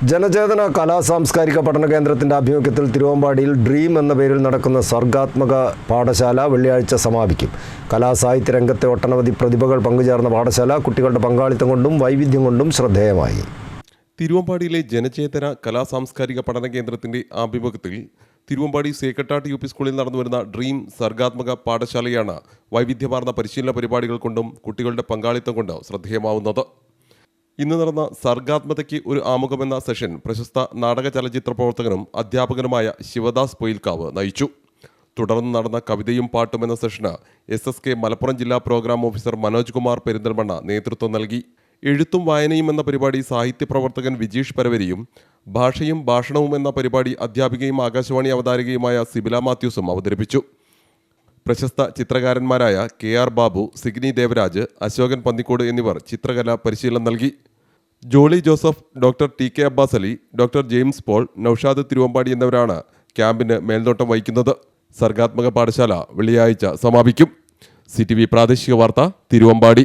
ജനചേതന കലാസാംസ്കാരിക പഠന കേന്ദ്രത്തിൻ്റെ ആഭിമുഖ്യത്തിൽ തിരുവമ്പാടിയിൽ ഡ്രീം എന്ന പേരിൽ നടക്കുന്ന സർഗാത്മക പാഠശാല വെള്ളിയാഴ്ച സമാപിക്കും. കലാസാഹിത്യ രംഗത്തെ ഒട്ടനവധി പ്രതിഭകൾ പങ്കുചേർന്ന പാഠശാല കുട്ടികളുടെ പങ്കാളിത്തം കൊണ്ടും വൈവിധ്യം കൊണ്ടും ശ്രദ്ധേയമായി. തിരുവമ്പാടിയിലെ ജനചേതന കലാസാംസ്കാരിക പഠന കേന്ദ്രത്തിൻ്റെ ആഭിമുഖ്യത്തിൽ തിരുവമ്പാടി സേക്രട്ടാട്ട് യു പി സ്കൂളിൽ നടന്നുവരുന്ന ഡ്രീം സർഗാത്മക പാഠശാലയാണ് വൈവിധ്യമാർന്ന പരിശീലന പരിപാടികൾ കൊണ്ടും കുട്ടികളുടെ പങ്കാളിത്തം കൊണ്ട് ശ്രദ്ധേയമാവുന്നത്. ഇന്ന് നടന്ന സർഗാത്മകതയ്ക്ക് ഒരു ആമുഖമെന്ന സെഷൻ പ്രശസ്ത നാടക ചലച്ചിത്ര പ്രവർത്തകനും അധ്യാപകനുമായ ശിവദാസ് പൊയിൽക്കാവ് നയിച്ചു. തുടർന്ന് നടന്ന കവിതയും പാട്ടും എന്ന സെഷന് SSK മലപ്പുറം ജില്ലാ പ്രോഗ്രാം ഓഫീസർ മനോജ് കുമാർ പെരിന്തൽമണ്ണ നേതൃത്വം നൽകി. എഴുത്തും വായനയും എന്ന പരിപാടി സാഹിത്യ പ്രവർത്തകൻ വിജീഷ് പരവരിയും, ഭാഷയും ഭാഷണവും എന്ന പരിപാടി അധ്യാപികയും ആകാശവാണി അവതാരകയുമായ സിബില മാത്യൂസും അവതരിപ്പിച്ചു. പ്രശസ്ത ചിത്രകാരന്മാരായ KR ബാബു, സിഗ്നി ദേവരാജ്, അശോകൻ പന്നിക്കോട് എന്നിവർ ചിത്രകലാ പരിശീലനം നൽകി. Jolly Joseph, doctor TK Abbas Ali, doctor James Paul, Noushad Thiruvambadi എന്നിവരാണ് ക്യാമ്പിന് മേൽനോട്ടം വഹിക്കുന്നത്. സർഗാത്മക പാഠശാല വെള്ളിയാഴ്ച സമാപിക്കും. CTV പ്രാദേശിക വാർത്ത, തിരുവമ്പാടി.